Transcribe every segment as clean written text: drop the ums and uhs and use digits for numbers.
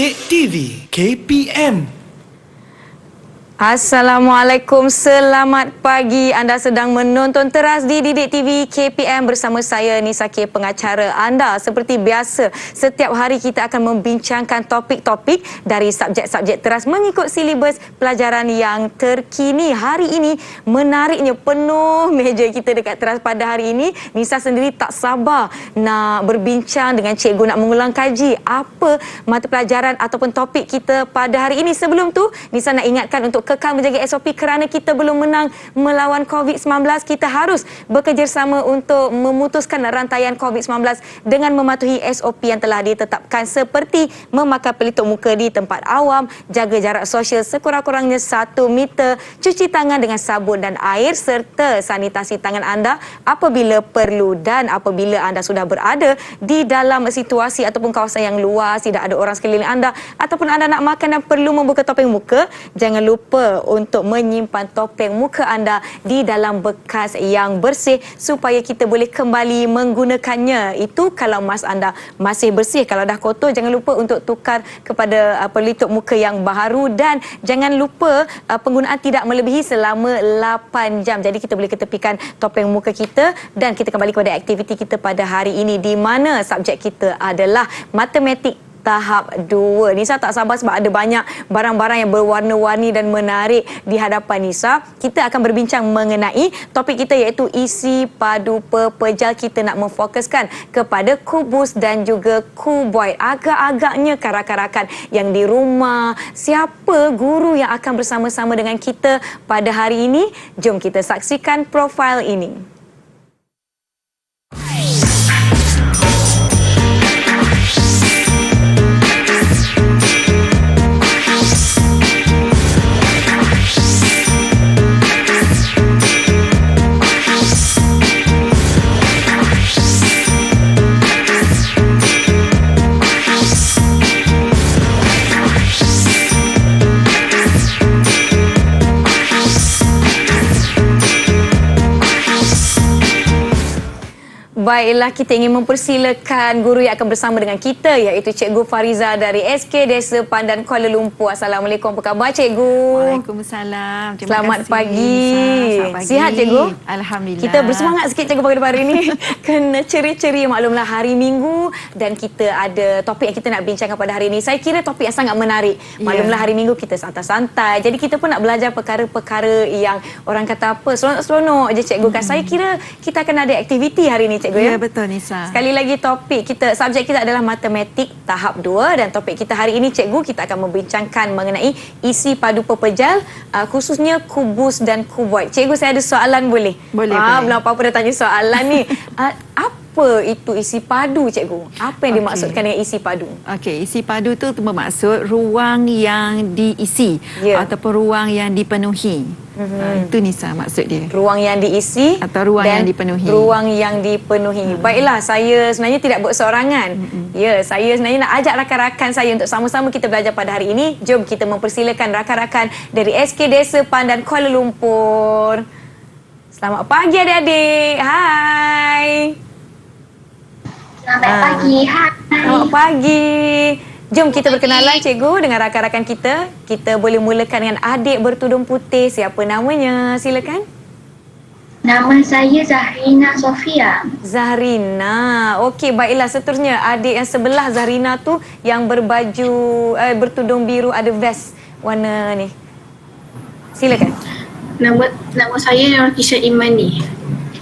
Didik TV KPM. Assalamualaikum, selamat pagi. Anda sedang menonton teras di Didik TV KPM bersama saya Nisa K, pengacara anda. Seperti biasa, setiap hari kita akan membincangkan topik-topik dari subjek-subjek teras mengikut silibus pelajaran yang terkini. Hari ini menariknya penuh meja kita dekat teras pada hari ini. Nisa sendiri tak sabar nak berbincang dengan cikgu, nak mengulang kaji apa mata pelajaran ataupun topik kita pada hari ini. Sebelum tu, Nisa nak ingatkan untuk kekal menjaga SOP kerana kita belum menang melawan COVID-19. Kita harus bekerjasama untuk memutuskan rantaian COVID-19 dengan mematuhi SOP yang telah ditetapkan seperti memakai pelitup muka di tempat awam, jaga jarak sosial sekurang-kurangnya 1 meter, cuci tangan dengan sabun dan air serta sanitasi tangan anda apabila perlu. Dan apabila anda sudah berada di dalam situasi ataupun kawasan yang luas, tidak ada orang sekeliling anda ataupun anda nak makan dan perlu membuka topeng muka, jangan lupa untuk menyimpan topeng muka anda di dalam bekas yang bersih supaya kita boleh kembali menggunakannya. Itu kalau mas anda masih bersih. Kalau dah kotor, jangan lupa untuk tukar kepada pelitup muka yang baru. Dan jangan lupa penggunaan tidak melebihi selama 8 jam. Jadi kita boleh ketepikan topeng muka kita dan kita kembali kepada aktiviti kita pada hari ini, di mana subjek kita adalah matematik tahap 2. Nisa tak sabar sebab ada banyak barang-barang yang berwarna-warni dan menarik di hadapan Nisa. Kita akan berbincang mengenai topik kita iaitu isi padu pepejal. Kita nak memfokuskan kepada kubus dan juga kuboid. Agak-agaknya rakan-rakan yang di rumah, siapa guru yang akan bersama-sama dengan kita pada hari ini? Jom kita saksikan profil ini. Baiklah, kita ingin mempersilakan guru yang akan bersama dengan kita iaitu Cikgu Fariza dari SK Desa Pandan Kuala Lumpur. Assalamualaikum, apa khabar Cikgu? Waalaikumsalam. Selamat pagi. Selamat pagi. Sihat Cikgu? Alhamdulillah. Kita bersemangat sikit Cikgu pada hari ini. Kena ceria-ceria, maklumlah hari Minggu dan kita ada topik yang kita nak bincangkan pada hari ini. Saya kira topik yang sangat menarik. Maklumlah hari Minggu kita santai-santai. Jadi kita pun nak belajar perkara-perkara yang orang kata apa, seronok-seronok je Cikgu kan. Saya kira kita akan ada aktiviti hari ini Cikgu. Ya, betul Nisa. Sekali lagi topik kita, subjek kita adalah matematik tahap 2 dan topik kita hari ini Cikgu, kita akan membincangkan mengenai isi padu pepejal, khususnya kubus dan kuboid. Cikgu, saya ada soalan boleh? Boleh. Belum apa-apa dah tanya soalan ni. Apa itu isi padu Cikgu? Apa yang dimaksudkan dengan isi padu? Okey, isi padu tu bermaksud ruang yang diisi ataupun ruang yang dipenuhi. Itu Nisa maksud dia. Ruang yang diisi atau ruang dan yang dipenuhi. Ruang yang dipenuhi. Baiklah, saya sebenarnya tidak berseorangan. Ya, saya sebenarnya nak ajak rakan-rakan saya untuk sama-sama kita belajar pada hari ini. Jom kita mempersilakan rakan-rakan dari SK Desa Pandan Kuala Lumpur. Selamat pagi adik-adik. Hai. Selamat pagi. Hai. Selamat pagi. Jom kita berkenalan Cikgu dengan rakan-rakan kita. Kita boleh mulakan dengan adik bertudung putih. Siapa namanya? Silakan. Nama saya Zahrina Sofia. Zahrina. Okey, baiklah. Seterusnya adik yang sebelah Zahrina tu yang berbaju bertudung biru, ada vest warna ni. Silakan. Nama saya Kisha Imani.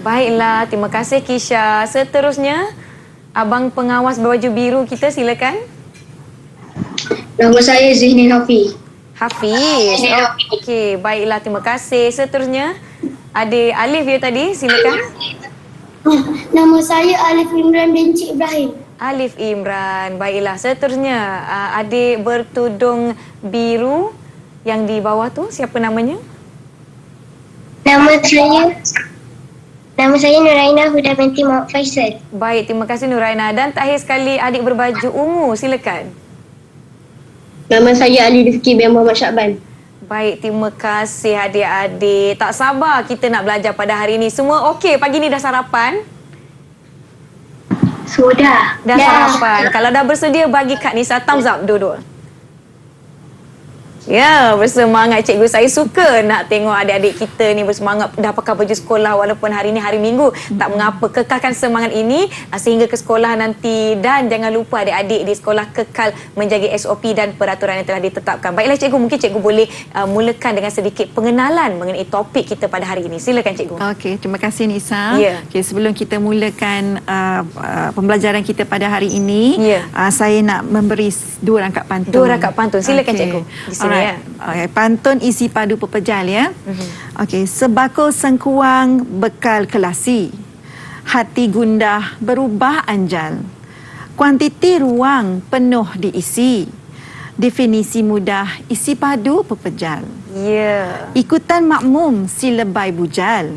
Baiklah, terima kasih Kisha. Seterusnya abang pengawas berbaju biru kita, silakan. Nama saya Zihni Hafiz. Hafiz. Okey, baiklah, terima kasih. Seterusnya adik Alif ya tadi, silakan. Nama saya Alif Imran binti Ibrahim. Alif Imran. Baiklah, seterusnya adik bertudung biru yang di bawah tu, siapa namanya? Nama saya Nuraina Huda binti Muhammad Faisal. Baik, terima kasih Nuraina. Dan terakhir sekali adik berbaju ungu, silakan. Nama saya Ali Rifki bin Muhammad Syakban. Baik, terima kasih adik-adik. Tak sabar kita nak belajar pada hari ini. Semua okey? Pagi ni dah sarapan? Sudah. Dah sarapan. Kalau dah bersedia, bagi Kak Nisa thumbs up dua-dua. Ya, bersemangat cikgu. Saya suka nak tengok adik-adik kita ni bersemangat dah pakai baju sekolah walaupun hari ni hari Minggu. Tak mengapa, kekalkan semangat ini sehingga ke sekolah nanti. Dan jangan lupa adik-adik di sekolah kekal menjaga SOP dan peraturan yang telah ditetapkan. Baiklah cikgu, mungkin cikgu boleh mulakan dengan sedikit pengenalan mengenai topik kita pada hari ini. Silakan cikgu. Okey, terima kasih Nisa. Ya. Okey, sebelum kita mulakan pembelajaran kita pada hari ini, Ya. Saya nak memberi 2 rangkap pantun. 2 rangkap pantun. Silakan Okey. cikgu. Di sini ya. Okay. Pantun isi padu pepejal ya. Okey, sebakul sengkuang bekal kelasi. Hati gundah berubah anjal. Kuantiti ruang penuh diisi. Definisi mudah isi padu pepejal. Ya. Ikutan makmum si lebay bujal.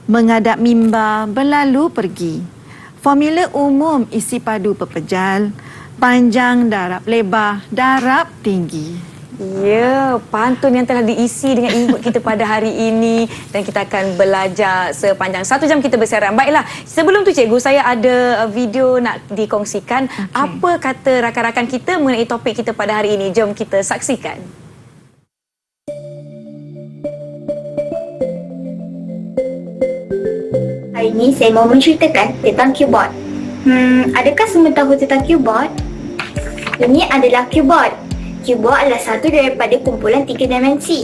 Menghadap mimbar berlalu pergi. Formula umum isi padu pepejal. Panjang darab lebar darab tinggi. Ya, pantun yang telah diisi dengan input kita pada hari ini dan kita akan belajar sepanjang 1 jam kita bersiaran. Baiklah, sebelum tu cikgu, saya ada video nak dikongsikan. Apa kata rakan-rakan kita mengenai topik kita pada hari ini? Jom kita saksikan. Hari ini saya mau menceritakan tentang keyboard. Adakah semua tahu tentang keyboard? Ini adalah keyboard. Keyboard adalah satu daripada kumpulan 3 dimensi.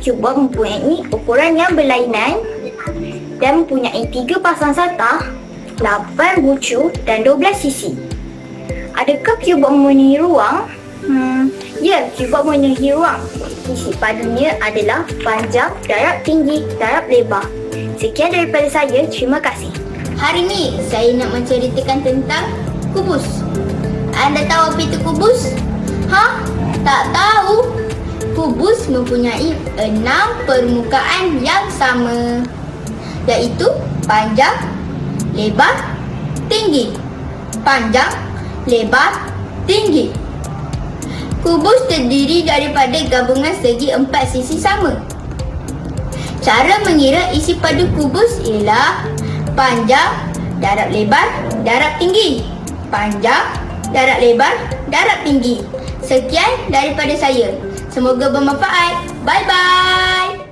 Keyboard mempunyai ukuran yang berlainan dan mempunyai 3 pasang satah, 8 bucu dan 12 sisi. Adakah keyboard mempunyai ruang? Ya, keyboard mempunyai ruang. Isi padunya adalah panjang, darab tinggi, darab lebar. Sekian daripada saya, terima kasih. Hari ini saya nak menceritakan tentang kubus. Anda tahu apa itu kubus? Tak tahu? Kubus mempunyai 6 permukaan yang sama, iaitu panjang, lebar, tinggi. Panjang, lebar, tinggi. Kubus terdiri daripada gabungan segi 4 sisi sama. Cara mengira isi padu kubus ialah panjang, darab lebar, darab tinggi. Panjang, darab lebar, darab tinggi. Sekian daripada saya. Semoga bermanfaat. Bye-bye.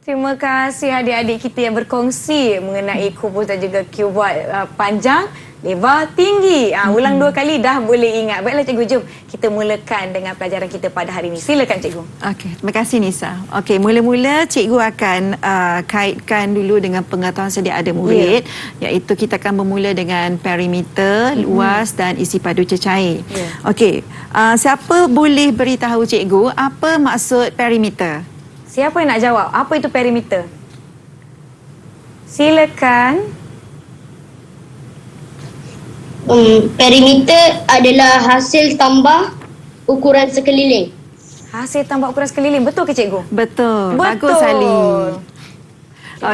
Terima kasih adik-adik kita yang berkongsi mengenai kubus dan juga keyboard panjang, lebar, tinggi. Ulang 2 kali dah boleh ingat. Baiklah cikgu, jom kita mulakan dengan pelajaran kita pada hari ini. Silakan cikgu. Okey, terima kasih Nisa. Okey, mula-mula cikgu akan kaitkan dulu dengan pengetahuan sedia ada murid, iaitu kita akan bermula dengan perimeter, luas dan isi padu cecair. Okey, siapa boleh beritahu cikgu apa maksud perimeter? Siapa yang nak jawab? Apa itu perimeter? Silakan. Perimeter adalah hasil tambah ukuran sekeliling. Hasil tambah ukuran sekeliling. Betul ke cikgu? Betul. Betul. Bagus Ali.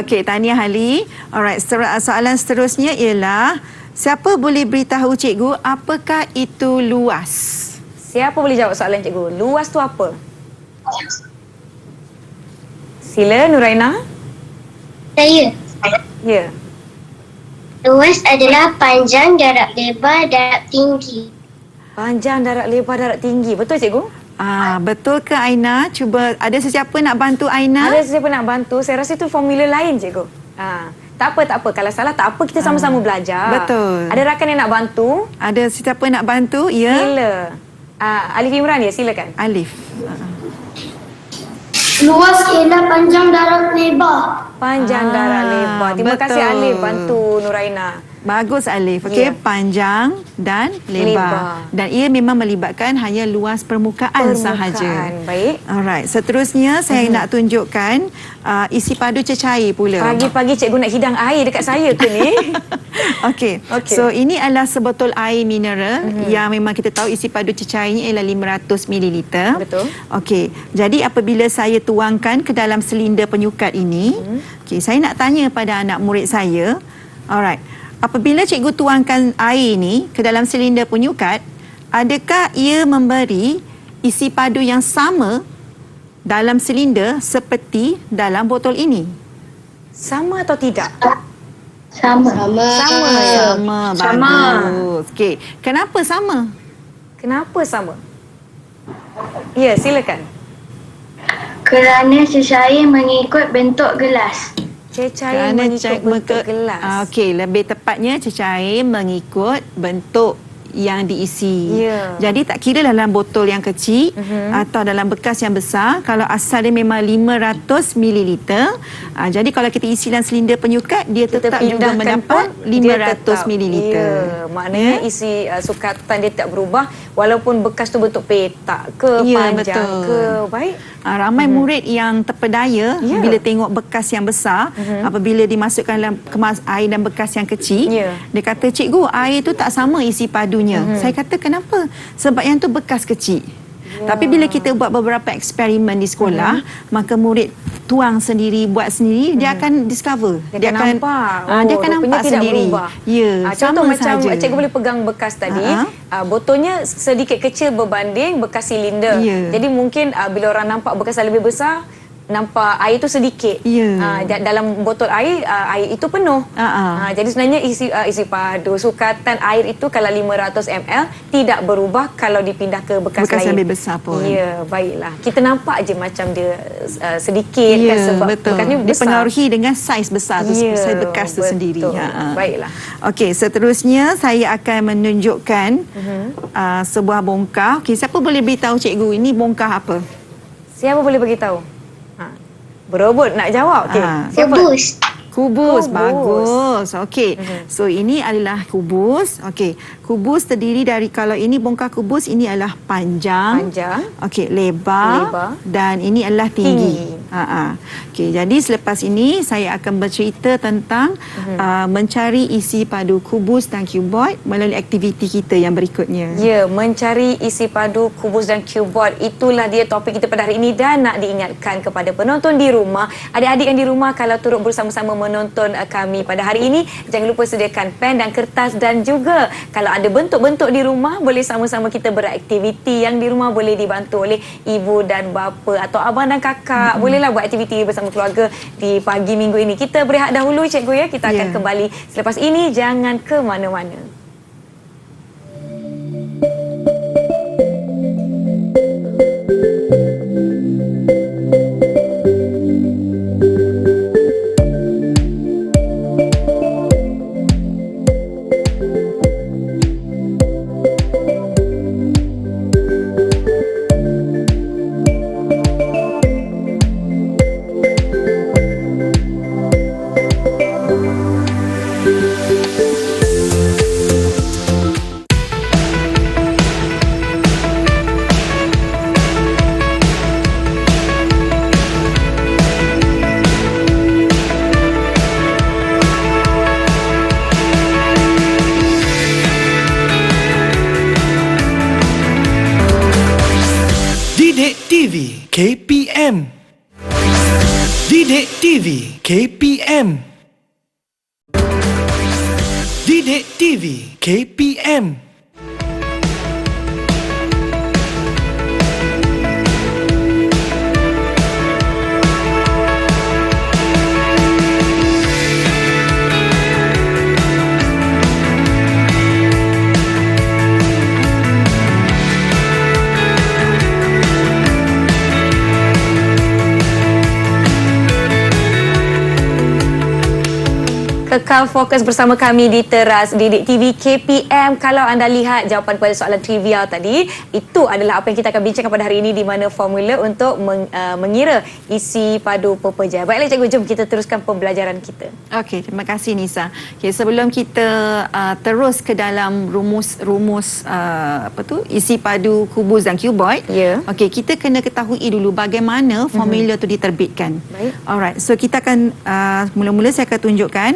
Okey, tahniah Ali. Alright, soalan seterusnya ialah siapa boleh beritahu cikgu apakah itu luas? Siapa boleh jawab soalan cikgu? Luas tu apa? Sila Nuraina. Saya. Ya. Luas adalah panjang, darab lebar, darab tinggi. Panjang, darab lebar, darab tinggi. Betul cikgu? Betul ke Aina? Cuba, ada sesiapa nak bantu Aina? Ada siapa nak bantu? Saya rasa itu formula lain cikgu. Tak apa. Kalau salah tak apa, kita sama-sama belajar. Betul. Ada rakan yang nak bantu? Ada sesiapa nak bantu? Ya. Sila. Alif Imran ya, silakan. Alif. Luas ialah panjang, darab lebar. Panjang, darab lebar. Terima betul. kasih Alif bantu Nuraina. Bagus Alif. Okey, Ya. panjang dan lebar. Dan ia memang melibatkan hanya luas permukaan sahaja. Baik. Alright, seterusnya saya nak tunjukkan isi padu cecair pula. Pagi-pagi cikgu nak hidang air dekat saya ke ni? Okey. So ini adalah sebotol air mineral yang memang kita tahu isi padu cecairnya ialah 500 ml. Betul. Okey. Jadi apabila saya tuangkan ke dalam silinder penyukat ini, okey, saya nak tanya pada anak murid saya. Alright. Apabila cikgu tuangkan air ini ke dalam silinder penyukat, adakah ia memberi isi padu yang sama dalam silinder seperti dalam botol ini? Sama atau tidak? Sama. Sama. Bagus. Okey. Kenapa sama? Kenapa sama? Ya, silakan. Kerana cecair mengikut bentuk gelas. Cecair Kerana mengikut bentuk gelas. Okey, lebih tepatnya cecair mengikut bentuk yang diisi. Ya. Jadi tak kira dalam botol yang kecil atau dalam bekas yang besar, kalau asal dia memang 500 ml. Jadi kalau kita isi dalam silinder penyukat, dia tetap juga pindahkan mendapat pun, dia 500 tetap. ml. Ya, maknanya isi sukatan dia tak berubah walaupun bekas tu bentuk petak ke, Ya, panjang betul. ke. Baik. Ramai murid yang terpedaya Ya. bila tengok bekas yang besar, apabila dimasukkan dalam kemas air dan bekas yang kecil, Ya. dia kata, cikgu, air tu tak sama isi padunya. Saya kata, kenapa? Sebab yang tu bekas kecil. Tapi bila kita buat beberapa eksperimen di sekolah, maka murid tuang sendiri, buat sendiri, dia akan discover. Dia akan nampak. Dia akan rupanya nampak tidak sendiri. berubah. Ya, Contoh sama macam saja. cikgu boleh pegang bekas tadi, botolnya sedikit kecil berbanding bekas silinder. Ya. Jadi mungkin bila orang nampak bekas yang lebih besar, nampak air tu sedikit. Ya. Dalam botol air, air itu penuh. Jadi sebenarnya isi padu sukatan air itu kalau 500 ml tidak berubah kalau dipindah ke bekas Bekas lain. yang lebih besar pun. Ya, baiklah. Kita nampak je macam dia sedikit kan Ya, sebab betul. bekas ni besar. Dipengaruhi dengan saiz besar tu, Ya, saiz bekas tu betul. sendiri. Baiklah. Okey, seterusnya saya akan menunjukkan sebuah bongkah. Okey, siapa boleh beritahu cikgu ini bongkah apa? Siapa boleh bagi tahu? Berebut nak jawab. Okey. Siapa? Kubus. Kubus, Kubus. bagus. Okey. So ini adalah kubus. Okey. Kubus terdiri dari, kalau ini bongkah kubus, ini adalah panjang. Okey, lebar. Dan ini adalah tinggi. Okey, jadi selepas ini saya akan bercerita tentang mencari isi padu kubus dan cuboid melalui aktiviti kita yang berikutnya. Ya, mencari isi padu kubus dan cuboid. Itulah dia topik kita pada hari ini, dan nak diingatkan kepada penonton di rumah, adik-adik yang di rumah, kalau turut bersama-sama menonton kami pada hari ini, jangan lupa sediakan pen dan kertas, dan juga kalau ada bentuk-bentuk di rumah, boleh sama-sama kita beraktiviti. Yang di rumah boleh dibantu oleh ibu dan bapa atau abang dan kakak. Bolehlah buat aktiviti bersama keluarga di pagi minggu ini. Kita berehat dahulu cikgu ya. Kita akan kembali selepas ini. Jangan ke mana-mana. Didik TV KPM. Didik TV KPM. Didik TV KPM. Kekal fokus bersama kami di teras Didik TV KPM. Kalau anda lihat jawapan pada soalan trivia tadi, itu adalah apa yang kita akan bincangkan pada hari ini, di mana formula untuk mengira isi padu pepeja. Baiklah cikgu, jom kita teruskan pembelajaran kita. Okey, terima kasih Nisa. Okey, sebelum kita terus ke dalam rumus isi padu kubus dan cuboid. Ya. Okey, kita kena ketahui dulu bagaimana formula tu diterbitkan. Baik. Alright, so kita akan mula-mula saya akan tunjukkan.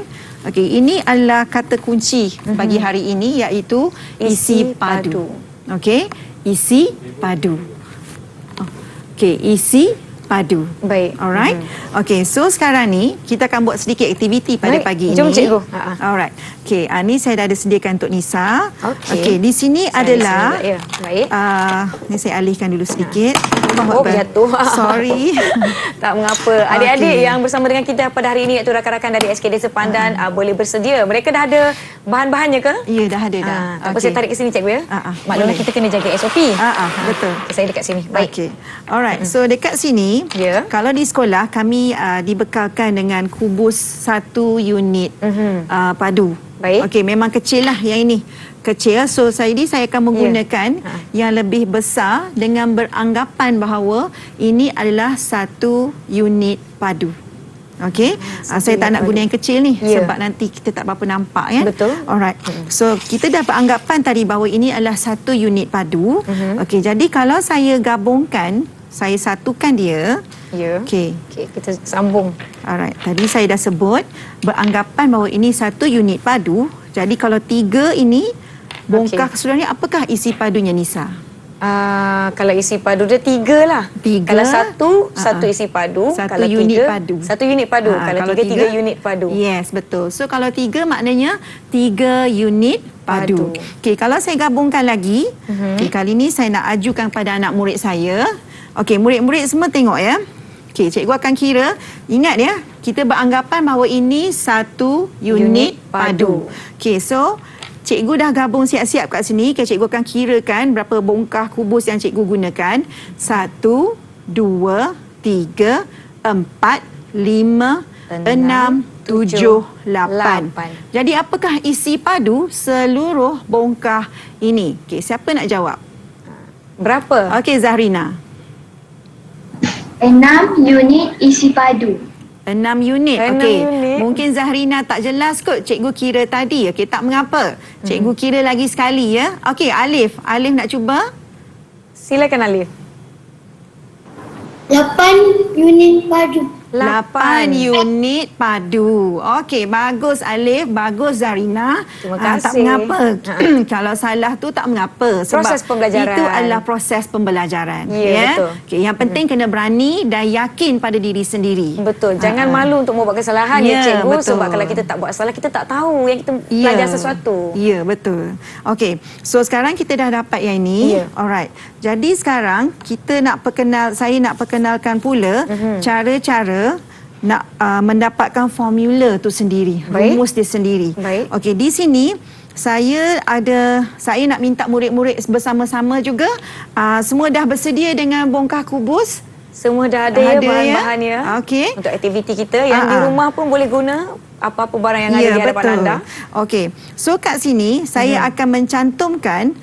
Okey, ini adalah kata kunci bagi hari ini, iaitu isi padu. Okey, isi padu. Okey, isi padu. Baik. Alright. Okey, so sekarang ni kita akan buat sedikit aktiviti pada Baik, pagi jom ini. cikgu. Alright. Okey, ni saya dah ada sediakan untuk Nisa. Okey. Okey, di sini Saya adalah di sini, ya. Baik. ni saya alihkan dulu sedikit. Oh, jatuh. Sorry. Tak mengapa. Adik-adik Okey. yang bersama dengan kita pada hari ini, iaitu rakan-rakan dari SKD Sepandan, boleh bersedia. Mereka dah ada Bahan-bahannya ke? Ya, dah ada dah. Tak apa, saya tarik ke sini cikgu ya. Maklumlah boleh. kita kena jaga SOP. Betul. Okay, saya dekat sini. Baik. Okey. Alright. So dekat sini, Ya. kalau di sekolah kami dibekalkan dengan kubus 1 unit padu. Baik. Okey, memang kecil lah yang ini. Kecil. So saya akan menggunakan yang lebih besar dengan beranggapan bahawa ini adalah 1 unit padu. Okey. Saya tak nak guna yang kecil ni sebab nanti kita tak berapa nampak kan. Betul. Alright. So kita dah beranggapan tadi bahawa ini adalah 1 unit padu. Okey, jadi kalau saya gabungkan, saya satukan dia. Ya. Okey. Okey, kita sambung. Alright. Tadi saya dah sebut beranggapan bahawa ini 1 unit padu. Jadi kalau 3 ini bongkah keseluruhannya, apakah isi padunya Nisa? Kalau isi padu dia 3 lah. 3. Kalau satu isi padu. 1 Kalau unit 3, padu. 1 unit padu. Kalau 3 unit padu. Yes, betul. So kalau 3 maknanya 3 unit padu. Okey, kalau saya gabungkan lagi, okay, kali ni saya nak ajukan pada anak murid saya. Okey, murid-murid semua tengok ya. Okey, cikgu akan kira. Ingat ya, kita beranggapan bahawa ini 1 unit padu. Okey, so cikgu dah gabung siap-siap kat sini. Cikgu akan kirakan berapa bongkah kubus yang cikgu gunakan. 1, 2, 3, 4, 5, 6, 7, 8. Jadi apakah isi padu seluruh bongkah ini? Okey, siapa nak jawab? Berapa? Okey, Zahrina. 6 unit isi padu. 6 unit. 6 Okey. unit. Mungkin Zahrina tak jelas kot cikgu kira tadi. Okey, tak mengapa. Cikgu kira lagi sekali ya. Okey, Alif. Alif nak cuba? Silakan Alif. 8 unit padu. 8 unit padu. Okey, bagus Alif, bagus Zarina. Terima Tak kasih. mengapa. Kalau salah tu tak mengapa sebab Proses pembelajaran. itu adalah proses pembelajaran. Ya, betul. Okey, yang penting kena berani dan yakin pada diri sendiri. Betul. Jangan malu untuk membuat kesalahan ya, Ya, cikgu. betul. Sebab kalau kita tak buat salah, kita tak tahu yang kita belajar sesuatu. Ya, betul. Okey, so sekarang kita dah dapat yang ini. Ya. Alright. Jadi sekarang saya nak perkenalkan pula cara-cara nak mendapatkan formula tu sendiri, Baik. rumus dia sendiri. Baik. Okey, di sini saya nak minta murid-murid bersama-sama juga semua dah bersedia dengan bongkah kubus. Semua dah ada, Ada, ya bahan-bahannya. ya. Okey. Untuk aktiviti kita yang di rumah pun boleh guna apa-apa barang yang ada Ya, di hadapan betul. anda. Okey. So kat sini saya akan mencantumkan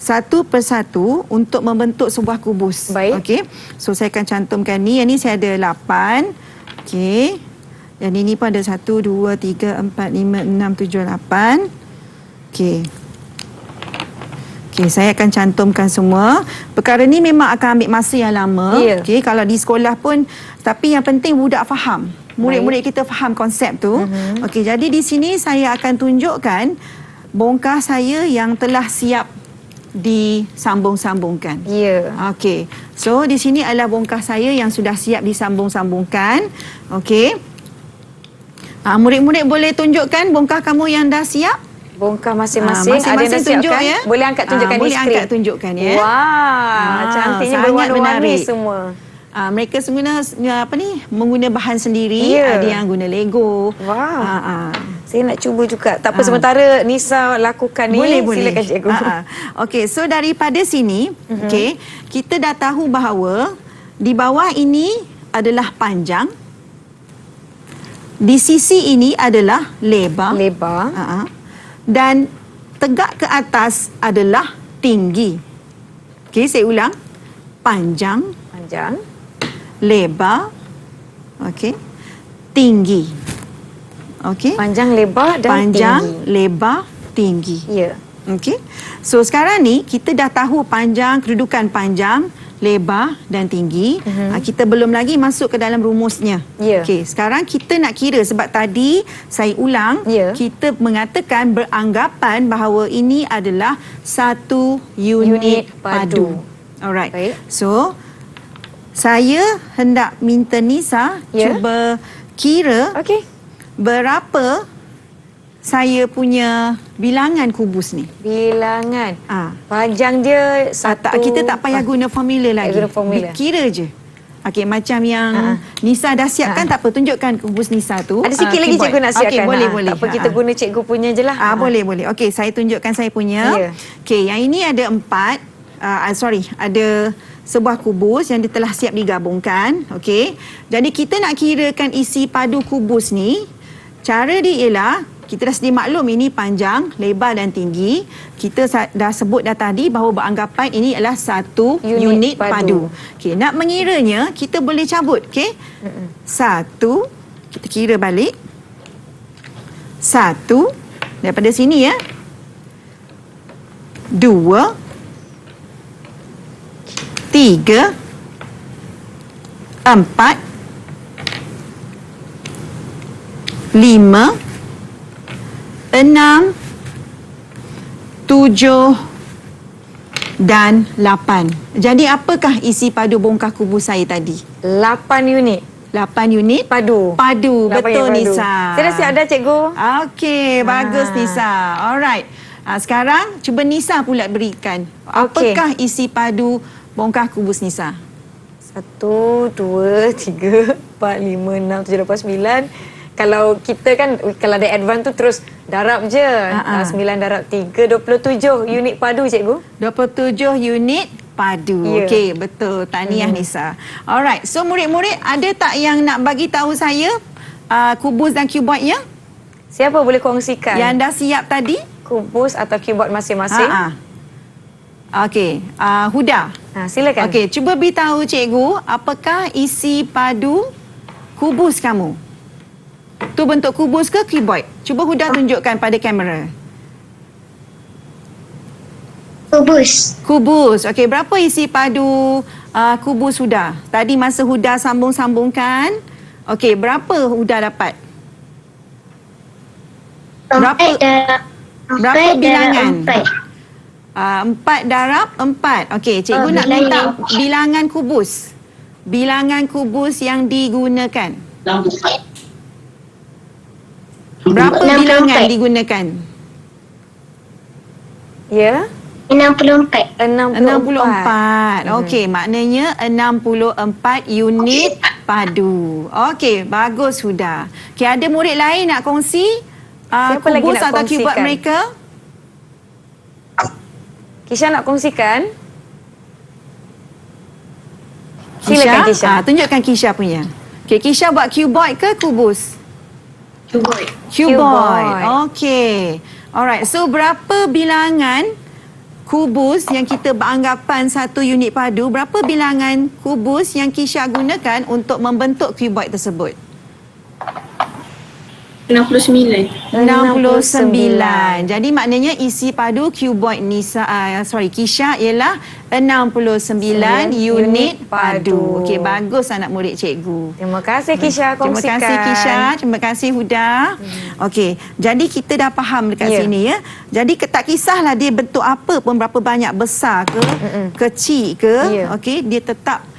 satu persatu untuk membentuk sebuah kubus. Baik. Okey. So saya akan cantumkan ni. Yang ni saya ada 8. Okey. Dan ini pun ada 1, 2, 3, 4, 5, 6, 7, 8. Okey. Okey, saya akan cantumkan semua. Perkara ni memang akan ambil masa yang lama. Ya. Okey, kalau di sekolah pun, tapi yang penting budak faham. Murid-murid kita faham konsep tu. Okey, jadi di sini saya akan tunjukkan bongkah saya yang telah siap disambung-sambungkan. Ya. Okey. So di sini adalah bongkah saya yang sudah siap disambung-sambungkan. Okey. Murid-murid boleh tunjukkan bongkah kamu yang dah siap? Bongkah masing-masing ada yang dah tunjuk siapkan. ya. Boleh angkat tunjukkan di boleh skrin. angkat tunjukkan ya. Wah, cantiknya sangat berwarna-warni menarik. semua. Mereka semua mengguna bahan sendiri. Ya. Ada yang guna Lego. Wah. Saya nak cuba juga. Tak apa, sementara Nisa lakukan ni. Boleh. Silakan cikgu. Okey, so daripada sini, okey, kita dah tahu bahawa di bawah ini adalah panjang. Di sisi ini adalah lebar. Lebar. Dan tegak ke atas adalah tinggi. Okey, saya ulang. Panjang, Panjang. lebar, okey, tinggi. Okey. Panjang, lebar dan Panjang, tinggi. lebar, tinggi. Ya. Okey. So sekarang ni kita dah tahu panjang, kedudukan panjang, lebar dan tinggi. Kita belum lagi masuk ke dalam rumusnya. Ya. Okey, sekarang kita nak kira sebab tadi saya ulang, Ya. kita mengatakan beranggapan bahawa ini adalah 1 unit padu. Alright. Baik. So saya hendak minta Nisa Ya. cuba kira Okey. berapa saya punya bilangan kubus ni. Bilangan. Ah. Panjang dia satu. Kita tak payah guna formula lagi. guna formula. Kira je. Okey, macam yang Nisa dah siapkan, tak apa, tunjukkan kubus Nisa tu. Ada sikit lagi keyboard. cikgu nak siapkan. Okey, boleh. Tak apa, kita guna cikgu punya je lah. Boleh. Okey, saya tunjukkan saya punya. Ya. Okey, yang ini ada 4. Ada sebuah kubus yang dia telah siap digabungkan. Okey. Jadi kita nak kirakan isi padu kubus ni. Cara dia ialah kita dah sedia maklum ini panjang, lebar dan tinggi. Kita dah sebut dah tadi bahawa beranggapan ini adalah satu unit padu. Okey, nak mengiranya kita boleh cabut, okey? 1, kita kira balik. 1 daripada sini ya. 2, 3, 4, 5, 6, 7 dan 8. Jadi apakah isi padu bongkah kubus saya tadi? 8 unit. 8 unit Padu. Padu, 8 betul unit padu. Nisa. Saya dah siap dah cikgu. Okey, bagus Nisa. Alright. Sekarang cuba Nisa pula berikan. Apakah isi padu bongkah kubus Nisa? 1, 2, 3, 4, 5, 6, 7, 8, 9. Kalau kita kan, kalau ada advance tu terus darab je. 9 darab 3, 27 unit padu cikgu. 27 unit padu. Ya. Okey, betul. Tahniah Nisa. Alright. So murid-murid, ada tak yang nak bagi tahu saya kubus dan cuboidnya? Siapa boleh kongsikan? Yang dah siap tadi? Kubus atau keyboard masing-masing. Okey, Huda. Silakan. Okey, cuba beritahu cikgu apakah isi padu kubus kamu? Tu bentuk kubus ke keyboard? Cuba Huda tunjukkan pada kamera. Kubus. Kubus. Okey, berapa isi padu kubus Huda? Tadi masa Huda sambung-sambungkan. Okey, berapa Huda dapat? Berapa bilangan? 4 darab 4. Okey, cikgu nak minta bilangan kubus. Bilangan kubus yang digunakan. Berapa 64. bilangan digunakan? Ya. 64. 64. Okey, maknanya 64 unit padu. Okey, bagus Huda. Okey, ada murid lain nak kongsi Siapa lagi kubus nak atau keyboard kongsikan? mereka? Kisha nak kongsikan? Silakan Kisha. Tunjukkan Kisha punya. Okey, Kisha buat keyboard ke kubus? Kubus. Keyboard. Okey. Alright, so berapa bilangan kubus yang kita beranggapan satu unit padu, berapa bilangan kubus yang Kisha gunakan untuk membentuk keyboard tersebut? 69. 69. Jadi maknanya isi padu keyboard Kisha ialah 69 unit padu. Okey, bagus anak murid cikgu. Terima kasih Kisha Terima kongsikan. kasih Kisha, terima kasih Huda. Okey, jadi kita dah faham dekat sini ya. Jadi tak kisahlah dia bentuk apa pun, berapa banyak, besar ke, kecil ke, okey, dia tetap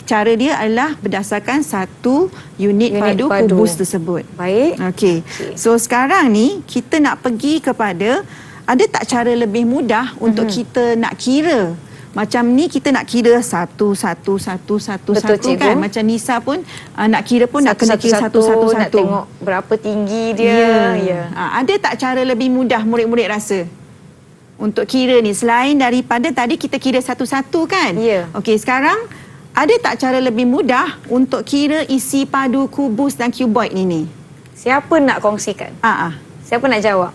cara dia adalah berdasarkan satu unit padu kubus tersebut. Baik. Okey. So sekarang ni kita nak pergi kepada, ada tak cara lebih mudah untuk kita nak kira? Macam ni kita nak kira satu Betul, kan. Macam Nisa pun nak kira pun nak kena kira satu. Nak tengok berapa tinggi dia. Ada tak cara lebih mudah murid-murid rasa untuk kira ni, selain daripada tadi kita kira satu-satu kan? Ya. Okey, sekarang ada tak cara lebih mudah untuk kira isi padu kubus dan cuboid ni? Siapa nak kongsikan? Siapa nak jawab?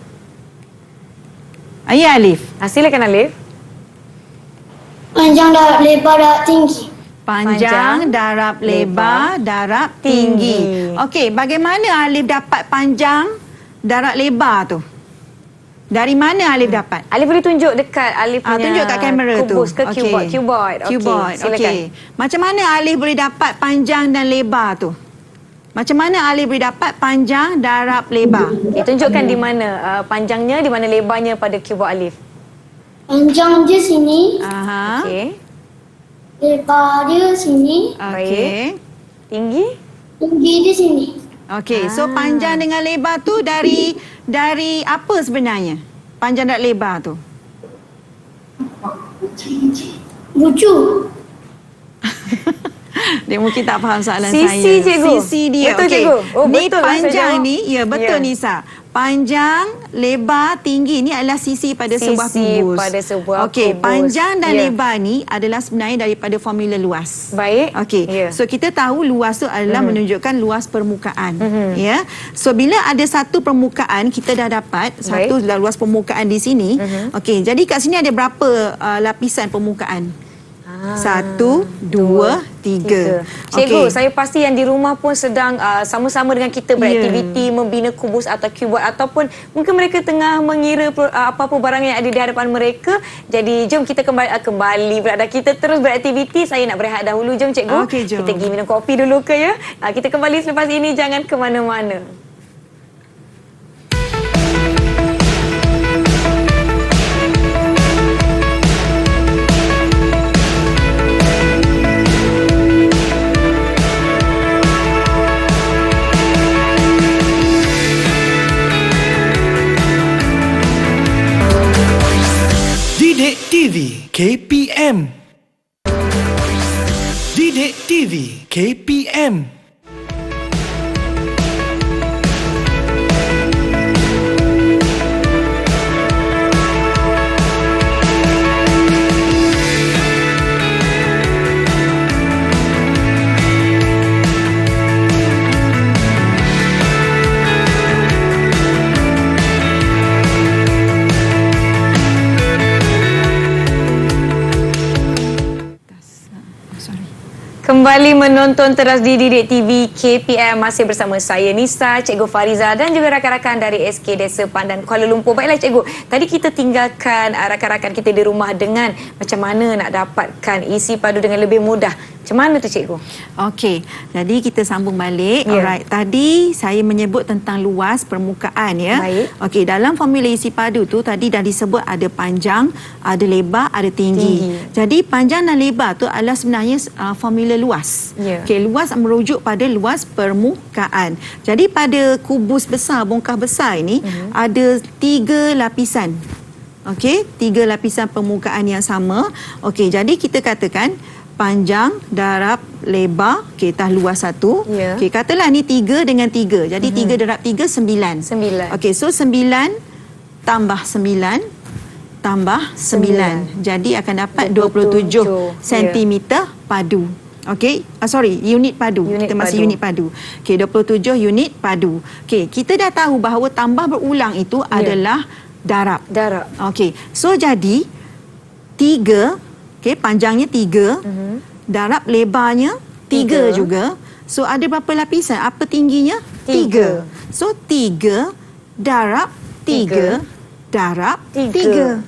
Ya, Alif. Silakan Alif. Panjang darab lebar darab tinggi. Panjang, darab lebar, darab tinggi. Okey, bagaimana Alif dapat panjang, darab lebar tu? Dari mana Alif dapat? Alif boleh tunjuk dekat Alif punya tunjuk kat kamera tu. kubus ke keyboard? Keyboard. Keyboard. Silakan. Okey. Macam mana Alif boleh dapat panjang dan lebar tu? Macam mana Alif boleh dapat panjang, darab, lebar? Okay, tunjukkan di mana panjangnya, di mana lebarnya pada keyboard Alif. Panjang dia sini. Okey. Lebar dia sini. Okey. Tinggi? Tinggi dia sini. Okey, so panjang dengan lebar tu dari apa sebenarnya? Panjang dan lebar tu. Bucu. Dia mungkin tak faham soalan Sisi, saya. cikgu. Sisi dia. Betul, okey. cikgu. Oh, Ni betul lah saya panjang jawab. ni. Ya, betul Ya. Nisa. Panjang, lebar, tinggi ni adalah sisi pada sebuah Sisi kubus. pada sebuah Okey, kubus. panjang dan Ya. lebar ni adalah sebenarnya daripada formula luas. Baik. Okey. Ya. So kita tahu luas tu adalah menunjukkan luas permukaan. Ya. So bila ada satu permukaan kita dah dapat satu luas permukaan di sini. Okey, jadi kat sini ada berapa lapisan permukaan? 1, 2, 3. Cikgu, saya pasti yang di rumah pun sedang sama-sama dengan kita beraktiviti membina kubus atau keyboard ataupun mungkin mereka tengah mengira apa-apa barang yang ada di hadapan mereka. Jadi jom kita kembali berada. Kita terus beraktiviti. Saya nak berehat dahulu. Jom cikgu. Okey, jom. Kita pergi minum kopi dulu ke ya. Kita kembali selepas ini. Jangan ke mana-mana. Didik TV KPM. Didik TV KPM. Kembali menonton teras di Didik TV KPM, masih bersama saya Nisa, Cikgu Fariza dan juga rakan-rakan dari SK Desa Pandan Kuala Lumpur. Baiklah Cikgu, tadi kita tinggalkan rakan-rakan kita di rumah dengan macam mana nak dapatkan isi padu dengan lebih mudah. Macam mana tu Cikgu? Okey, jadi kita sambung balik. Ya. Alright, tadi saya menyebut tentang luas permukaan ya. Baik. Okey, dalam formula isi padu tu tadi dah disebut ada panjang, ada lebar, ada tinggi. Jadi panjang dan lebar tu adalah sebenarnya formula luas. Ya. Okey, luas merujuk pada luas permukaan. Jadi pada kubus besar, bongkah besar ini ada 3 lapisan. Okey, 3 lapisan permukaan yang sama. Okey, jadi kita katakan panjang, darab, lebar, okey, tah luas 1. Ya. Okey, katalah ni 3 dengan 3. Jadi 3 darab 3 9. 9. Okey, so 9 tambah 9 tambah 9. Jadi akan dapat 27 cm padu. Okey, unit padu. Unit Kita masih padu. unit padu. Okey, 27 unit padu. Okey, kita dah tahu bahawa tambah berulang itu adalah darab. Darab. Okey, so jadi 3, okey, panjangnya 3, darab lebarnya 3 juga. So ada berapa lapisan? Apa tingginya? 3. So 3 darab 3 darab 3.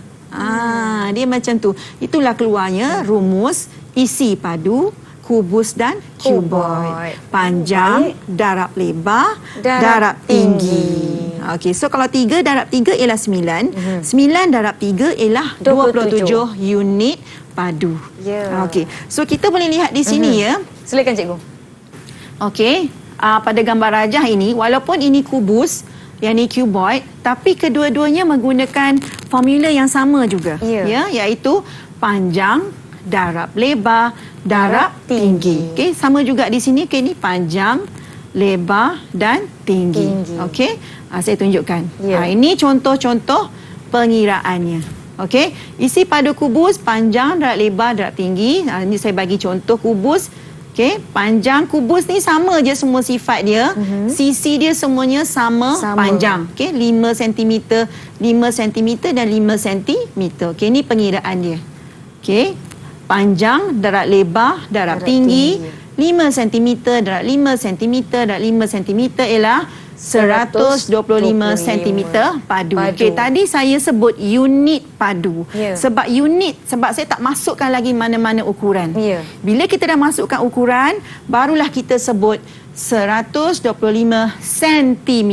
Dia macam tu. Itulah keluarnya rumus isi padu kubus dan cuboid. Panjang, darab lebar, darab tinggi. Okey, so kalau 3 darab 3 ialah 9. 9 darab 3 ialah 27 unit padu. Ya. Okey, so kita boleh lihat di sini ya. Silakan Cikgu. Okey, pada gambar rajah ini, walaupun ini kubus, yang ni cuboid, tapi kedua-duanya menggunakan formula yang sama juga. Ya. Iaitu panjang, darab lebar, darab tinggi. Okey, sama juga di sini. Okey, ni panjang, lebar dan tinggi. Okey, saya tunjukkan. Ya. Ini contoh-contoh pengiraannya. Okey, isi padu kubus panjang, darab lebar, darab tinggi. Ini saya bagi contoh kubus. Okey, panjang kubus ni sama je semua sifat dia. Sisi dia semuanya sama. Panjang. Okey, 5 cm, 5 cm dan 5 cm. Okey, ni pengiraan dia. Okey, panjang, darab lebar, darab tinggi. 5 cm, darab 5 cm, darab 5 cm ialah 125 cm padu. Okey, tadi saya sebut unit padu. Sebab saya tak masukkan lagi mana-mana ukuran. Bila kita dah masukkan ukuran, barulah kita sebut 125 cm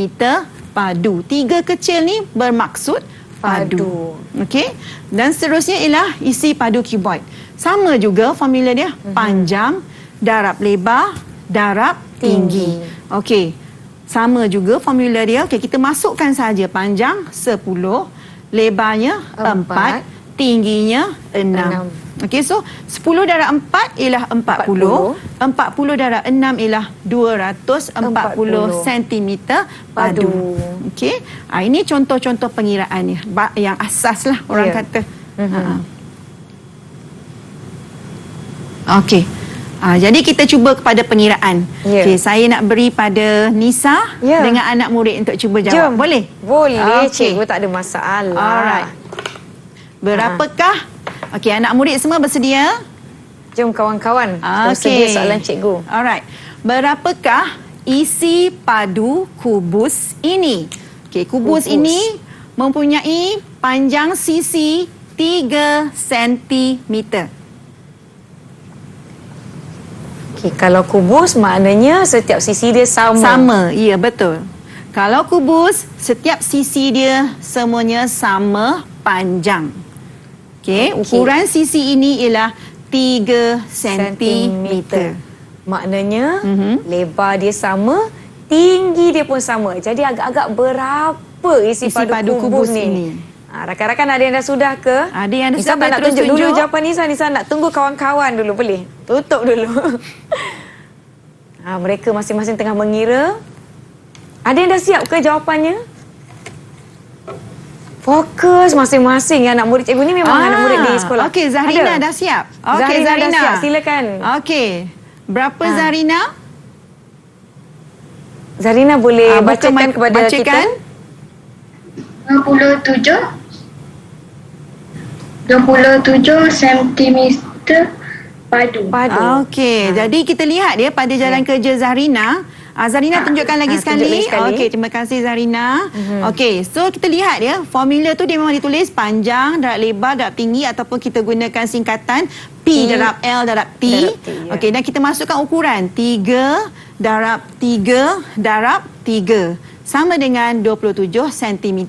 padu. 3 kecil ni bermaksud padu. Okey. Dan seterusnya ialah isi padu cuboid. Sama juga formula dia. Panjang, darab lebar, darab tinggi. Okey. Sama juga formula dia. Okey, kita masukkan saja panjang 10, lebarnya 4, tingginya 6. Okey, so 10 darab 4 ialah 40. 40 darab 6 ialah 240 cm padu. Okey. Ini contoh-contoh pengiraannya. Yang asas lah orang kata. Okey. Jadi kita cuba kepada pengiraan. Okey, saya nak beri pada Nisa dengan anak murid untuk cuba jawab. Boleh? Boleh, cikgu, tak ada masalah. Alright. Berapakah? Okey, anak murid semua bersedia? Jom kawan-kawan, bersedia soalan cikgu. Alright. Berapakah isi padu kubus ini? Okey, kubus ini mempunyai panjang sisi 3 cm. Okay, kalau kubus maknanya setiap sisi dia sama. Sama, ya betul. Kalau kubus, setiap sisi dia semuanya sama panjang. Okey, ukuran sisi ini ialah 3 cm. Maknanya lebar dia sama, tinggi dia pun sama. Jadi agak-agak berapa isi padu kubus ni? Rakan-rakan ada yang dah sudah ke? Ada yang dah Nisa sudah. tak nak tunjuk dulu jawapan Nisa. Nisa nak tunggu kawan-kawan dulu, boleh? Tutup dulu. Mereka masing-masing tengah mengira. Ada yang dah siap ke jawapannya? Fokus masing-masing. Anak murid cikgu ni memang anak murid di sekolah. Okey, Zarina dah siap. Okey, Zarina dah siap, silakan. Okey. Berapa Zarina? Zarina boleh bacakan kepada kita? 27 cm padu. Okey, jadi kita lihat dia pada jalan kerja Zarina. Zarina tunjukkan lagi sekali. Okey, terima kasih Zarina. Okey, so kita lihat dia, formula tu dia memang ditulis panjang, darab lebar, darab tinggi ataupun kita gunakan singkatan P darab L darab T. Okey, dan kita masukkan ukuran 3 darab 3 darab 3. Sama dengan 27 cm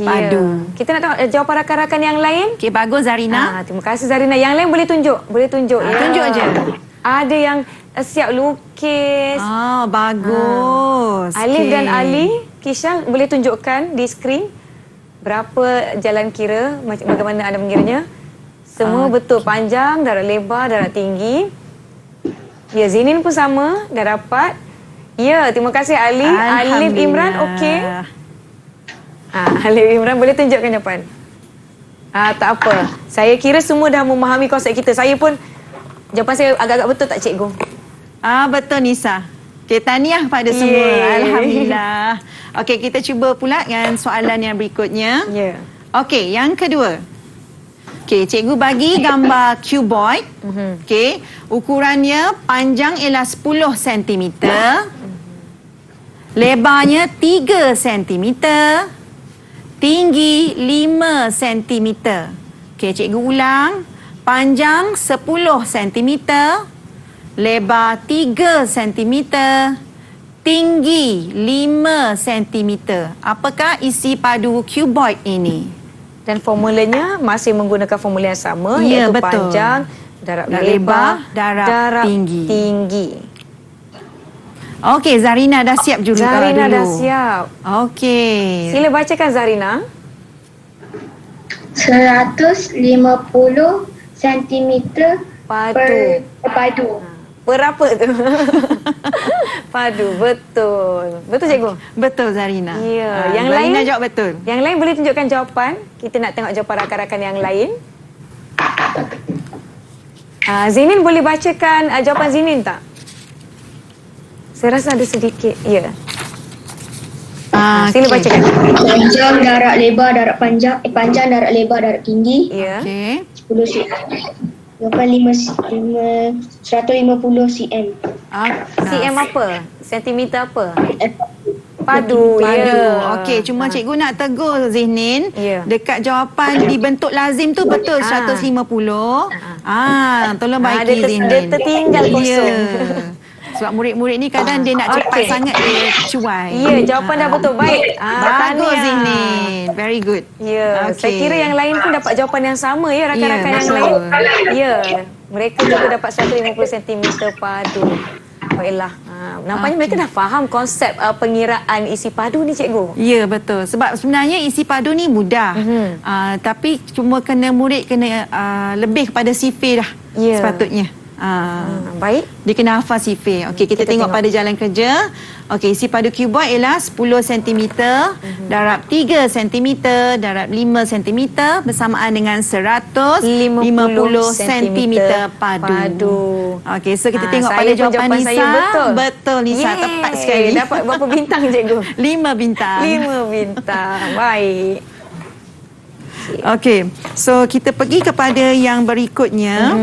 padu. Kita nak tengok jawapan rakan-rakan yang lain. Okey, bagus Zarina. Terima kasih Zarina. Yang lain boleh tunjuk. Boleh tunjuk. Tunjuk je. Ada yang siap lukis. Bagus. Alif dan Ali, Kisha boleh tunjukkan di skrin berapa jalan kira, bagaimana anda mengiranya. Semua betul, panjang, darab lebar, darab tinggi. Ya, Zinin pun sama, dah dapat. Ya, terima kasih Ali. Alif Imran, okey. Alif Imran boleh tunjukkan jawapan. Tak apa. Saya kira semua dah memahami konsep kita. Saya pun, jawapan saya agak-agak betul tak cikgu? Betul Nisa. Okey, tahniah pada semua. Alhamdulillah. Okey, kita cuba pula dengan soalan yang berikutnya. Ya. Okey, yang kedua. Okey, cikgu bagi gambar cuboid. Okey, ukurannya panjang ialah 10 cm. Lebarnya 3 cm. Tinggi 5 cm. Okey, cikgu ulang. Panjang 10 cm. Lebar 3 cm. Tinggi 5 cm. Apakah isi padu cuboid ini? Dan formulanya masih menggunakan formula yang sama, Ya, iaitu betul. panjang, darab lebar, lebar, darab tinggi. tinggi. Okey, Zarina dah siap jururawat dulu. Zarina dah siap. Okey. Sila bacakan Zarina. 150 cm padu. Berapa tu? Padu, betul. Betul cikgu? Betul Zarina. Ya, yang Zarina lain jawab betul. Yang lain boleh tunjukkan jawapan. Kita nak tengok jawapan rakan-rakan yang lain. Zinin boleh bacakan jawapan Zinin tak? Saya rasa ada sedikit. Ya. Sila bacakan. Panjang, darab lebar, darab panjang. Panjang, darab lebar, darab tinggi. Ya. Okey. 10 cm. Jawapan 150 cm. CM apa? Sentimeter apa? Padu. Padu. Ya. Okey, cuma cikgu nak tegur Zihnin. Ya. Dekat jawapan dibentuk lazim tu betul 150. Tolong baiki Zihnin. Dia tertinggal kosong. Ya. Sebab murid-murid ni kadang dia nak cepat sangat dia cuai. Ya, jawapan dah betul. Baik. Bagus tahniah. Zihnin. Very good. Ya, Okey. saya kira yang lain pun dapat jawapan yang sama ya, rakan-rakan yang betul. lain. Ya, mereka juga dapat 150 cm padu. Baiklah. Nampaknya mereka dah faham konsep pengiraan isi padu ni, cikgu. Ya, betul. Sebab sebenarnya isi padu ni mudah. Tapi cuma murid kena lebih kepada sifir dah sepatutnya. Baik. Dia kena hafal sifir. Okey, kita tengok pada jalan kerja. Okey, isi padu cuboid ialah 10 cm, darab 3 cm, darab 5 cm bersamaan dengan 150 cm padu. Okey, so kita tengok pada jawapan Nisa. Saya betul. Betul, Nisa. Tepat sekali. Dapat berapa bintang, cikgu? 5 bintang. 5 bintang. Baik. Okey, so kita pergi kepada yang berikutnya.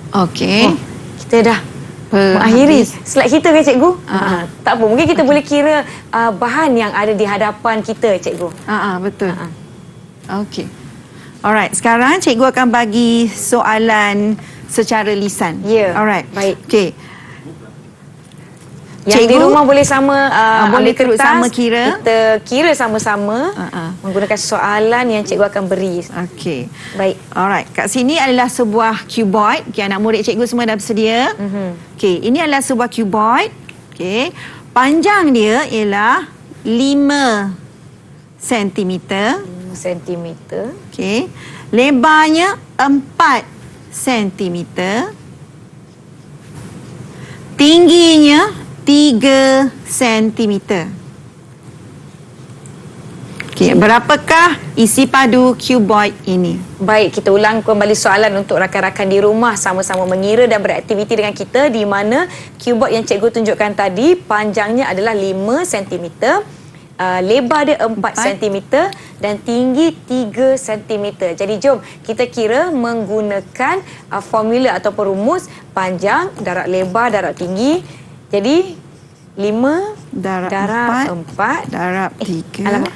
Okey. Kita dah mengakhiri slide kita ke, cikgu? Tak apa, mungkin kita boleh kira bahan yang ada di hadapan kita, cikgu. Betul. Okey. Alright, sekarang cikgu akan bagi soalan secara lisan. Ya. Alright. Baik. Okey. Yang Cikgu, di rumah boleh sama boleh ambil turut kertas, sama kira. Kita kira sama-sama menggunakan soalan yang cikgu akan beri. Okey. Baik. Alright, kat sini adalah sebuah cuboid. Okey, anak murid cikgu semua dah bersedia. Okey, ini adalah sebuah cuboid. Okey. Panjang dia ialah 5 cm. 5 cm. Okey. Lebarnya 4 cm. Tingginya 3 cm. Okey, berapakah isi padu cuboid ini? Baik, kita ulang kembali soalan untuk rakan-rakan di rumah sama-sama mengira dan beraktiviti dengan kita, di mana cuboid yang cikgu tunjukkan tadi panjangnya adalah 5 cm, lebar dia 4 cm dan tinggi 3 cm. Jadi jom kita kira menggunakan formula ataupun rumus panjang darab lebar darab tinggi. Jadi 5 darab 4 darab 3. Alamak.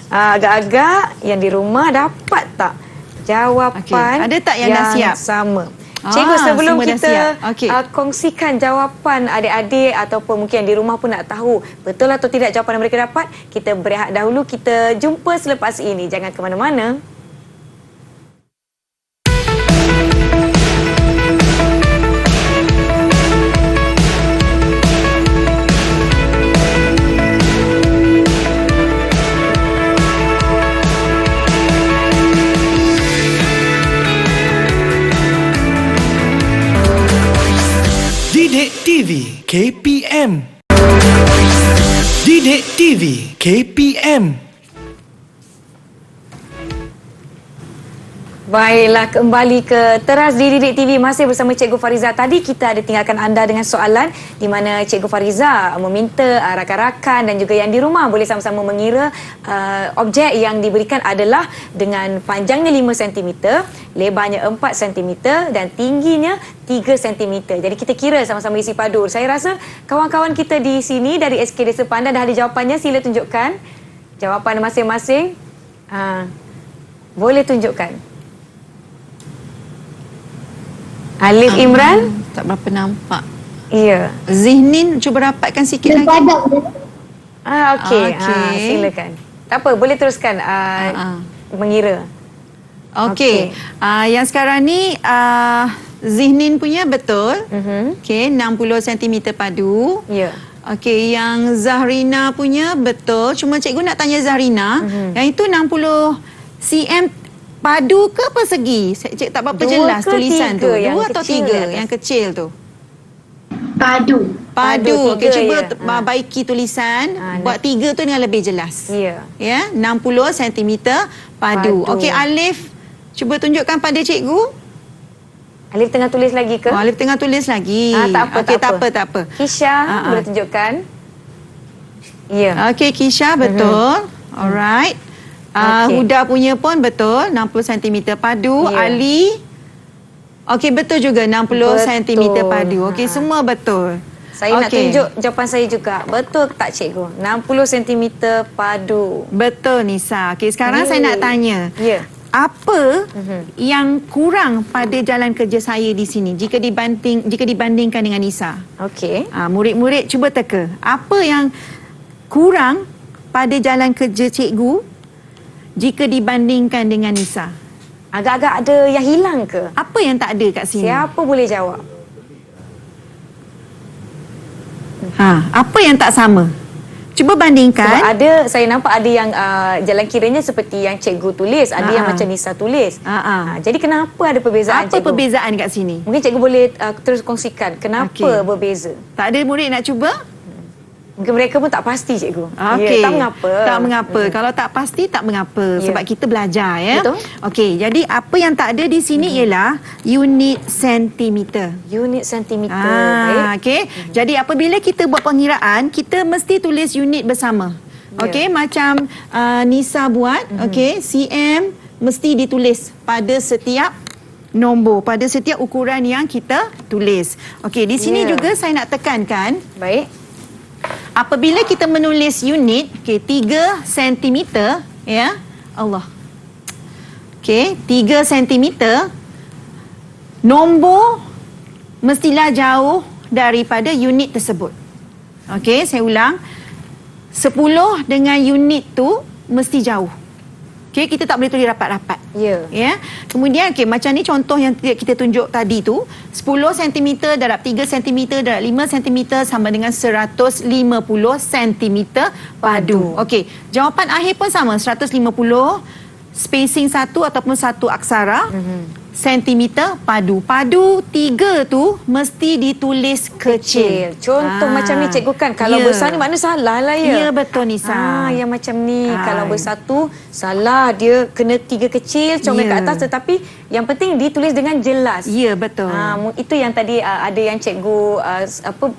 Agak-agak yang di rumah dapat tak jawapan? Okey. Ada tak yang dah siap? Sama. Cikgu, sebelum semua dah kita siap. Okey. kongsikan jawapan adik-adik ataupun mungkin yang di rumah pun nak tahu betul atau tidak jawapan yang mereka dapat, kita berehat dahulu. Kita jumpa selepas ini. Jangan ke mana-mana. Didik TV KPM. Didik TV KPM. Baiklah, kembali ke Teras di Didik TV, masih bersama Cikgu Fariza. Tadi kita ada tinggalkan anda dengan soalan di mana Cikgu Fariza meminta rakan-rakan dan juga yang di rumah boleh sama-sama mengira objek yang diberikan adalah dengan panjangnya 5 cm, lebarnya 4 cm dan tingginya 3 cm. Jadi kita kira sama-sama isi padu. Saya rasa kawan-kawan kita di sini dari SK Desa Pandan dah ada jawapannya. Sila tunjukkan jawapan masing-masing. Boleh tunjukkan. Alif Imran? Tak berapa nampak. Ya. Zihnin, cuba rapatkan sikit lagi. Okey. Okey. Silakan. Tak apa, boleh teruskan mengira. Okey. Yang sekarang ni Zihnin punya betul. Okey, 60 cm padu. Ya. Okey, yang Zahrina punya betul. Cuma cikgu nak tanya Zahrina, yang itu 60 cm padu ke persegi? Cik tak berapa jelas tulisan tu. 2 atau 3 yang kecil tu? Padu. Padu. Okey, cuba ya. baiki tulisan. Buat 3 tu dengan lebih jelas. Ya. Ya, 60 cm padu. Okey, Alif, cuba tunjukkan pada cikgu. Alif tengah tulis lagi ke? Alif tengah tulis lagi. Tak apa, Okey, tak apa. Kisha, boleh tunjukkan? Ya. Okey, Kisha betul. Alright. Huda punya pun betul, 60 cm padu. Ya. Ali, okey, betul juga, 60 cm padu. Okey, semua betul. Saya nak tunjuk jawapan saya juga. Betul tak, cikgu? 60 cm padu. Betul, Nisa. Okey, sekarang saya nak tanya. Ya. Apa yang kurang pada jalan kerja saya di sini jika dibandingkan dengan Nisa? Okey. Murid-murid cuba teka. Apa yang kurang pada jalan kerja cikgu jika dibandingkan dengan Nisa? Agak-agak ada yang hilang ke? Apa yang tak ada kat sini? Siapa boleh jawab? Apa yang tak sama? Cuba bandingkan. Sebab saya nampak ada yang jalan kiranya seperti yang cikgu tulis, ada yang macam Nisa tulis. Jadi kenapa ada perbezaan, Apa cikgu? perbezaan kat sini? Mungkin cikgu boleh terus kongsikan kenapa Okey. berbeza. Tak ada murid nak cuba? Mungkin mereka pun tak pasti, cikgu. Okey. Tak mengapa. Tak mengapa. Kalau tak pasti tak mengapa sebab kita belajar ya. Betul. Okey, jadi apa yang tak ada di sini ialah unit sentimeter. Unit sentimeter. Baik. Okey. Jadi apabila kita buat pengiraan, kita mesti tulis unit bersama. Ya. Okey, macam Nisa buat, okey, cm mesti ditulis pada setiap nombor, pada setiap ukuran yang kita tulis. Okey, di sini Ya. juga saya nak tekankan, Baik. apabila kita menulis unit, okey, 3 cm, ya. Allah. Okey, 3 cm. Nombor mestilah jauh daripada unit tersebut. Okey, saya ulang. 10 dengan unit tu mesti jauh. Okey, kita tak boleh tulis rapat-rapat. Ya. Ya. Kemudian okey, macam ni contoh yang kita tunjuk tadi tu, 10 cm darab 3 cm darab 5 cm sama dengan 150 cm padu. Okey, jawapan akhir pun sama, 150 spacing satu ataupun satu aksara. Sentimeter padu. Padu 3 tu mesti ditulis kecil. Contoh macam ni, cikgu kan. Kalau Ya. besar ni makna salah lah ya. Ya, betul Nisa. Yang macam ni. Ah. Kalau bersatu, salah. Dia kena 3 kecil, comel Ya. kat atas. Tetapi yang penting ditulis dengan jelas. Ya, betul. Itu yang tadi ada yang cikgu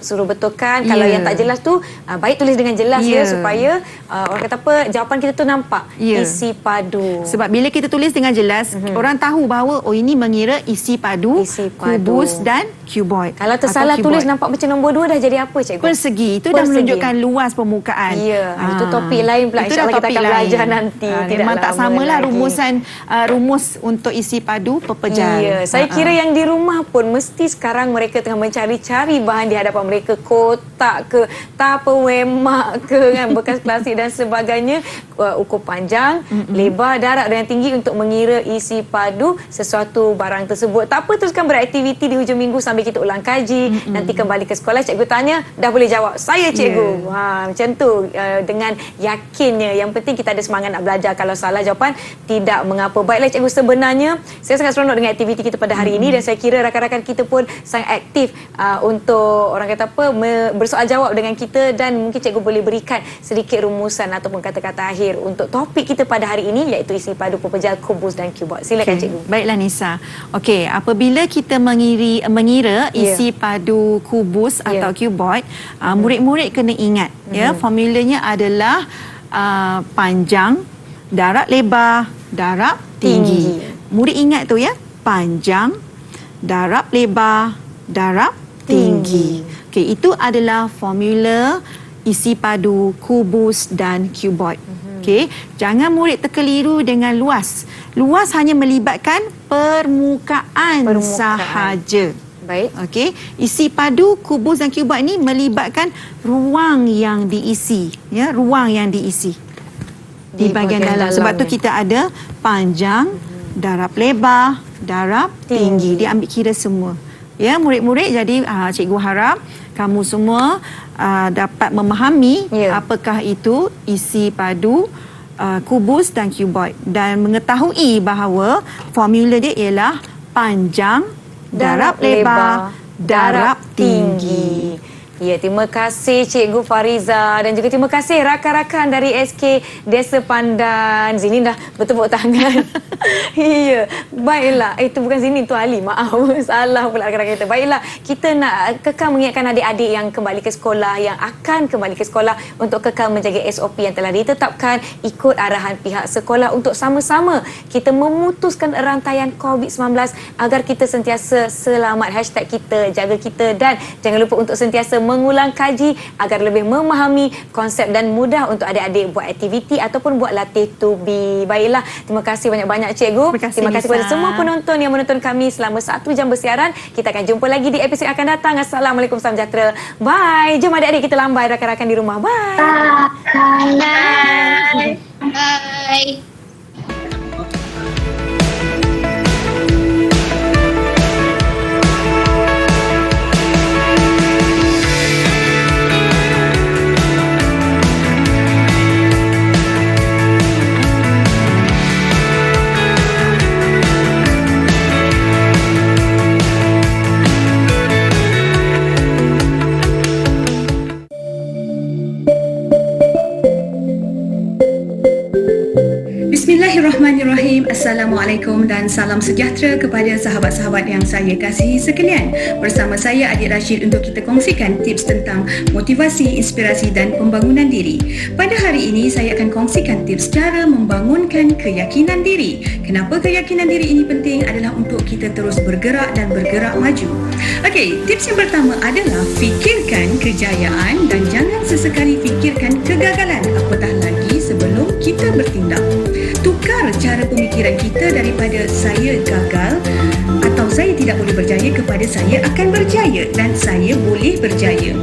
suruh betulkan. Kalau Ya. yang tak jelas tu, baik tulis dengan jelas Ya. supaya orang kata apa, jawapan kita tu nampak. Ya. Isi padu. Sebab bila kita tulis dengan jelas, orang tahu bahawa ini mengira isi padu, Isi padu. kubus dan cuboid. Kalau tersalah atau tulis cuboid. nampak macam nombor 2 dah jadi apa, cikgu? Persegi. Itu dah Persegi. menunjukkan luas permukaan. Ya, itu topik lain pula. Itu InsyaAllah dah kita topik akan lain. belajar nanti. Tidak Memang tak lama samalah lagi. rumus untuk isi padu pepejal. Ya, saya kira yang di rumah pun mesti sekarang mereka tengah mencari-cari bahan di hadapan mereka. Kotak ke, tupperware mak ke, kan, bekas plastik dan sebagainya. Ukur panjang, lebar, darab dan tinggi untuk mengira isi padu sesuatu barang tersebut. Tak apa, teruskan beraktiviti di hujung minggu sambil kita ulang kaji. Nanti kembali ke sekolah, cikgu tanya, dah boleh jawab. Saya cikgu. Macam tu, dengan yakinnya. Yang penting kita ada semangat nak belajar. Kalau salah jawapan, tidak mengapa. Baiklah cikgu, sebenarnya saya sangat seronok dengan aktiviti kita pada hari ini dan saya kira rakan-rakan kita pun sangat aktif untuk orang kata apa, bersoal jawab dengan kita dan mungkin cikgu boleh berikan sedikit rumusan ataupun kata-kata akhir untuk topik kita pada hari ini, iaitu isi padu pepejal, kubus dan cuboid. Silakan cikgu. Baiklah Nisa. Okey, apabila kita mengira isi padu kubus atau cuboid, murid-murid kena ingat ya, formulanya adalah panjang darab lebar darab tinggi. Murid ingat tu ya, panjang darab lebar darab tinggi. Okey, itu adalah formula isi padu kubus dan cuboid. Okey, jangan murid terkeliru dengan luas. Luas hanya melibatkan permukaan sahaja. Baik. Okey, isi padu kubus dan cuboid ni melibatkan ruang yang diisi, ya, ruang yang diisi di bahagian dalam. Sebab tu kita ada panjang darab lebar darab tinggi. Dia ambil kira semua. Ya, murid-murid, jadi cikgu harap kamu semua dapat memahami apakah itu isi padu, kubus dan cuboid dan mengetahui bahawa formula dia ialah panjang darab lebar darab tinggi. Ya, terima kasih Cikgu Fariza dan juga terima kasih rakan-rakan dari SK Desa Pandan. Zinin dah bertepuk tangan. Ya, baiklah. Itu bukan Zinin, tu Ali. Maaf, salah pula rakan-rakan kita. Baiklah, kita nak kekal mengingatkan adik-adik yang kembali ke sekolah, yang akan kembali ke sekolah untuk kekal menjaga SOP yang telah ditetapkan, ikut arahan pihak sekolah untuk sama-sama kita memutuskan rantaian COVID-19 agar kita sentiasa selamat. Hashtag kita, jaga kita dan jangan lupa untuk sentiasa mengulang kaji agar lebih memahami konsep dan mudah untuk adik-adik buat aktiviti ataupun buat latih tubi. Baiklah, terima kasih banyak-banyak cikgu. Terima kasih kepada semua penonton yang menonton kami selama 1 jam bersiaran. Kita akan jumpa lagi di episod akan datang. Assalamualaikum, salam sejahtera. Bye. Jom adik-adik kita lambai rakan-rakan di rumah. Bye. Bye. Bye. Bismillahirrahmanirrahim. Assalamualaikum dan salam sejahtera kepada sahabat-sahabat yang saya kasihi sekalian. Bersama saya Adik Rashid untuk kita kongsikan tips tentang motivasi, inspirasi dan pembangunan diri. Pada hari ini saya akan kongsikan tips cara membangunkan keyakinan diri. Kenapa keyakinan diri ini penting adalah untuk kita terus bergerak dan bergerak maju. Okey, tips yang pertama adalah fikirkan kejayaan dan jangan sesekali fikirkan kegagalan, apatah lagi sebelum kita bertindak. Tukar cara pemikiran kita daripada saya gagal atau saya tidak boleh berjaya kepada saya akan berjaya dan saya boleh berjaya.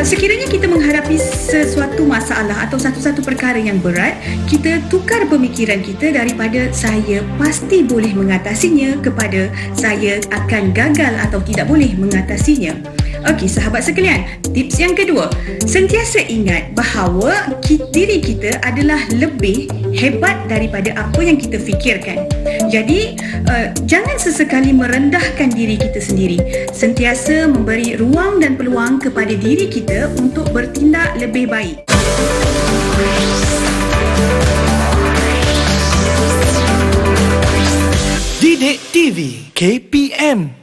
Sekiranya kita menghadapi sesuatu masalah atau satu-satu perkara yang berat, kita tukar pemikiran kita daripada saya pasti boleh mengatasinya kepada saya akan gagal atau tidak boleh mengatasinya. Okey, sahabat sekalian, tips yang kedua, sentiasa ingat bahawa diri kita adalah lebih hebat daripada apa yang kita fikirkan. Jadi, jangan sesekali merendahkan diri kita sendiri. Sentiasa memberi ruang dan peluang kepada diri kita untuk bertindak lebih baik. Didik TV KPM